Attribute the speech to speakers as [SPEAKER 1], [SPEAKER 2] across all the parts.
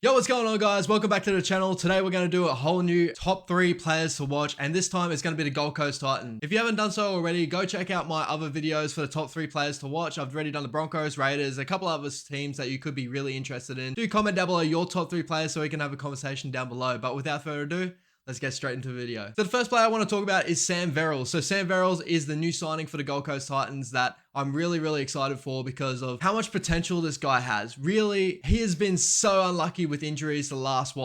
[SPEAKER 1] Yo, what's going on, guys? Welcome back to the channel. Today we're going to do a whole new top 3 players to watch, and this time it's going to be the Gold Coast Titans. If you haven't done so already, go check out my other videos for the top 3 players to watch. I've already done the Broncos, Raiders, a couple other teams that you could be really interested in. Do comment down below your top 3 players so we can have a conversation down below. But without further ado, let's get straight into the video. So the first player I want to talk about is Sam Verrills. So Sam Verrills is the new signing for the Gold Coast Titans that I'm really excited for because of how much potential this guy has. Really, he has been so unlucky with injuries the last,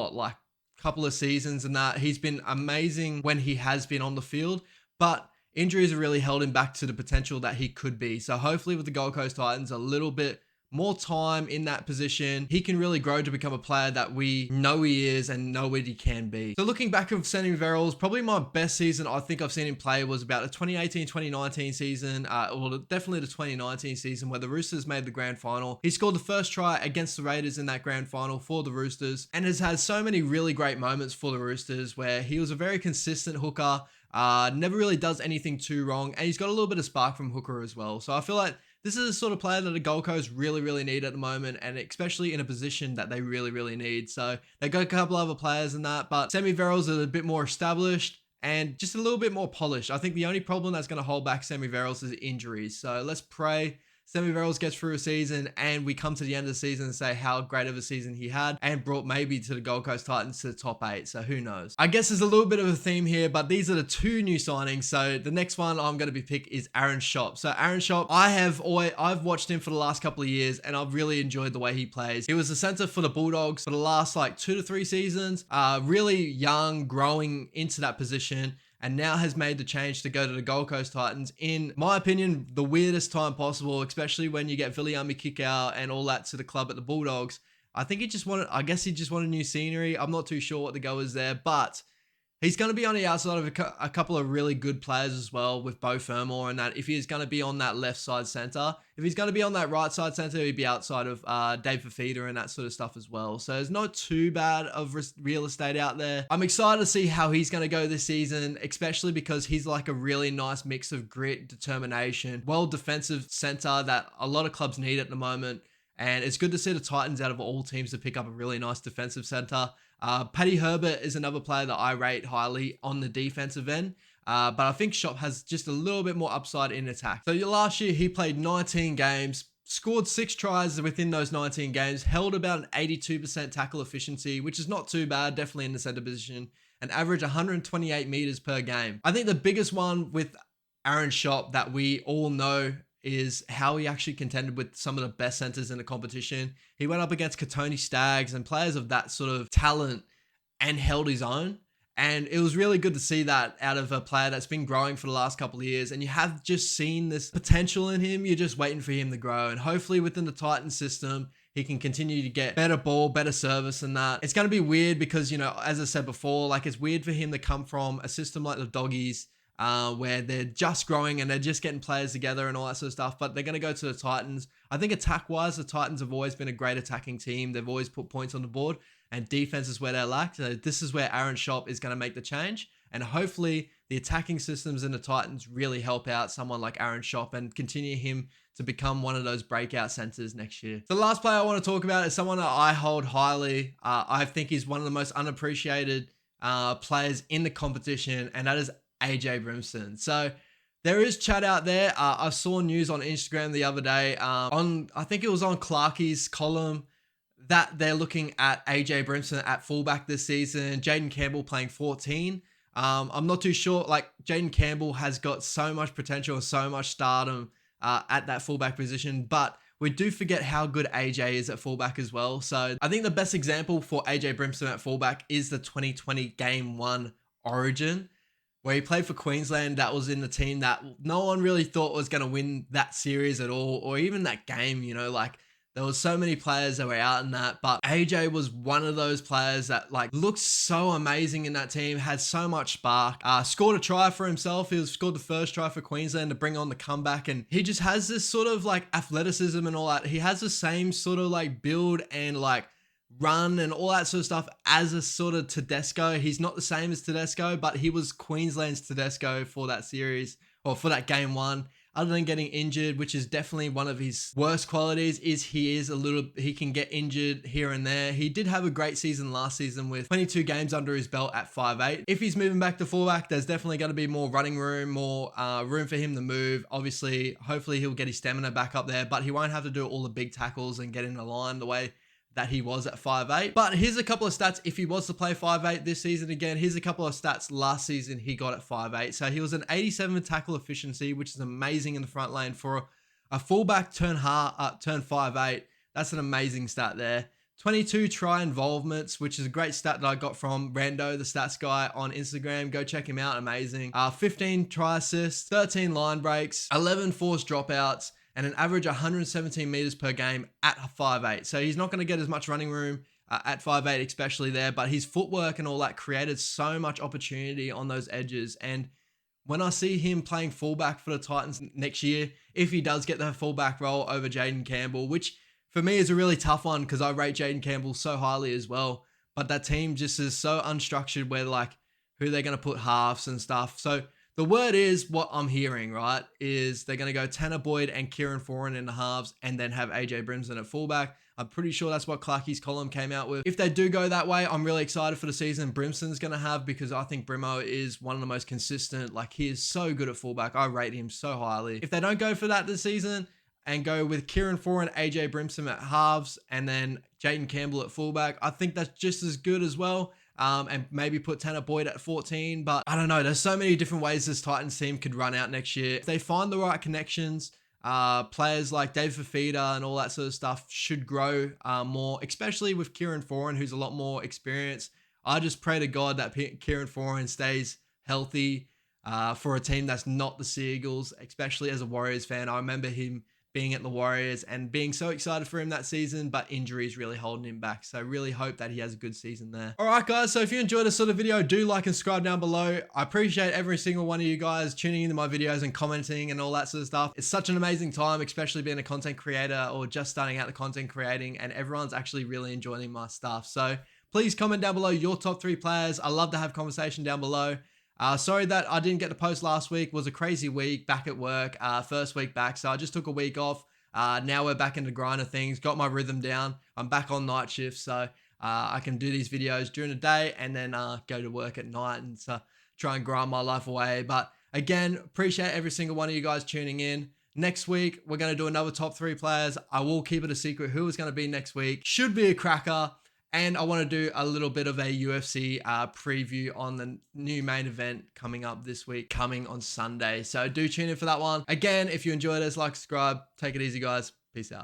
[SPEAKER 1] couple of seasons, and that he's been amazing when he has been on the field, but injuries have really held him back to the potential that he could be. So hopefully with the Gold Coast Titans, a little bit more time in that position, he can really grow to become a player that we know he is and know what he can be. So looking back of Sam Verrills, probably my best season I think I've seen him play was about the 2018-2019 season, well, definitely the 2019 season where the Roosters made the grand final. He scored the first try against the Raiders in that grand final for the Roosters and has had so many really great moments for the Roosters where he was a very consistent hooker, never really does anything too wrong, and he's got a little bit of spark from hooker as well. So I feel like this is the sort of player that the Gold Coast really need at the moment, and especially in a position that they really need. So they got a couple other players in that, but Sam Verrills is a bit more established and just a little bit more polished. I think the only problem that's going to hold back Sam Verrills is injuries. So let's pray Sam Verrills gets through a season and we come to the end of the season and say how great of a season he had and brought maybe to the Gold Coast Titans to the top 8. So who knows? I guess there's a little bit of a theme here, but these are the 2 new signings. So the next one I'm going to be picked is Aaron Schopp. So Aaron Schopp, I've watched him for the last couple of years and I've really enjoyed the way he plays. He was the center for the Bulldogs for the last 2 to 3 seasons, really young, growing into that position, and now has made the change to go to the Gold Coast Titans in my opinion, the weirdest time possible, especially when you get Viliami kick out and all that to the club at the Bulldogs. I think he just wanted new scenery. I'm not too sure what the go is there, but he's going to be on the outside of a couple of really good players as well with Beau Fermor, and that if he's going to be on that left side center, if he's going to be on that right side center, he'd be outside of Dave Fafita and that sort of stuff as well. So there's not too bad of real estate out there. I'm excited to see how he's going to go this season, especially because he's like a really nice mix of grit, determination, well defensive center that a lot of clubs need at the moment. And it's good to see the Titans out of all teams to pick up a really nice defensive center. Paddy Herbert is another player that I rate highly on the defensive end. But I think Schopp has just a little bit more upside in attack. So last year he played 19 games, scored 6 tries within those 19 games, held about an 82% tackle efficiency, which is not too bad, definitely in the center position, and averaged 128 meters per game. I think the biggest one with Aaron Schopp that we all know is how he actually contended with some of the best centers in the competition. He went up against Katoni Staggs and players of that sort of talent and held his own. And it was really good to see that out of a player that's been growing for the last couple of years. And you have just seen this potential in him. You're just waiting for him to grow. And hopefully within the Titans system, he can continue to get better ball, better service than that. It's going to be weird because, as I said before, it's weird for him to come from a system like the Doggies, where they're just growing and they're just getting players together and all that sort of stuff, but they're going to go to the Titans. I think attack-wise, the Titans have always been a great attacking team. They've always put points on the board, and defense is where they're lacked. So this is where Aaron Schopp is going to make the change, and hopefully the attacking systems in the Titans really help out someone like Aaron Schopp and continue him to become one of those breakout centers next year. The last player I want to talk about is someone that I hold highly. I think he's one of the most unappreciated players in the competition, and that is AJ Brimson. So there is chat out there. I saw news on Instagram the other day I think it was on Clarkie's column that they're looking at AJ Brimson at fullback this season. Jaden Campbell playing 14. I'm not too sure. Jaden Campbell has got so much potential and so much stardom at that fullback position, but we do forget how good AJ is at fullback as well. So I think the best example for AJ Brimson at fullback is the 2020 Game 1 Origin, where he played for Queensland. That was in the team that no one really thought was going to win that series at all, or even that game, there was so many players that were out in that, but AJ was one of those players that looked so amazing in that team, had so much spark, scored a try for himself. He scored the first try for Queensland to bring on the comeback, and he just has this sort of athleticism and all that. He has the same sort of build and run and all that sort of stuff as a sort of Tedesco. He's not the same as Tedesco, but he was Queensland's Tedesco for that series or for that Game 1. other than getting injured, which is definitely one of his worst qualities, is he can get injured here and there. He did have a great season last season with 22 games under his belt at 5'8". If he's moving back to fullback, there's definitely going to be more running room, more room for him to move. Obviously, hopefully he'll get his stamina back up there, but he won't have to do all the big tackles and get in the line the way that he was at 5'8". But here's a couple of stats if he was to play 5'8 this season again. Here's a couple of stats last season he got at 5'8. So he was an 87 tackle efficiency, which is amazing in the front lane for a fullback turn 5'8". That's an amazing stat there. 22 try involvements, which is a great stat that I got from Rando, the stats guy on Instagram. Go check him out. Amazing. 15 try assists, 13 line breaks, 11 forced dropouts, and an average 117 meters per game at 5'8". So he's not going to get as much running room at 5'8", especially there, but his footwork and all that created so much opportunity on those edges. And when I see him playing fullback for the Titans next year, if he does get the fullback role over Jaden Campbell, which for me is a really tough one because I rate Jaden Campbell so highly as well, but that team just is so unstructured where like who they're going to put halves and stuff. So the word is, what I'm hearing, right, is they're going to go Tanner Boyd and Kieran Foran in the halves and then have AJ Brimson at fullback. I'm pretty sure that's what Clarkie's column came out with. If they do go that way, I'm really excited for the season Brimson's going to have, because I think Brimo is one of the most consistent. Like, he is so good at fullback. I rate him so highly. If they don't go for that this season and go with Kieran Foran, AJ Brimson at halves, and then Jaden Campbell at fullback, I think that's just as good as well. And maybe put Tanner Boyd at 14. But I don't know. There's so many different ways this Titans team could run out next year. If they find the right connections, players like Dave Fafita and all that sort of stuff should grow more, especially with Kieran Foran, who's a lot more experienced. I just pray to God that Kieran Foran stays healthy for a team that's not the Seagulls, especially as a Warriors fan. I remember him being at the Warriors and being so excited for him that season, but injuries really holding him back. So really hope that he has a good season there. All right, guys. So if you enjoyed this sort of video, do like and subscribe down below. I appreciate every single one of you guys tuning into my videos and commenting and all that sort of stuff. It's such an amazing time, especially being a content creator or just starting out the content creating, and everyone's actually really enjoying my stuff. So please comment down below your top 3 players. I love to have conversation down below. Sorry that I didn't get to post last week. It was a crazy week back at work, first week back. So I just took a week off. Now we're back in the grind of things, got my rhythm down. I'm back on night shift. So I can do these videos during the day and then go to work at night and try and grind my life away. But again, appreciate every single one of you guys tuning in. Next week, we're going to do another top 3 players. I will keep it a secret who is going to be next week. Should be a cracker. And I want to do a little bit of a UFC preview on the new main event coming up this week, coming on Sunday. So do tune in for that one. Again, if you enjoyed this, like, subscribe. Take it easy, guys. Peace out.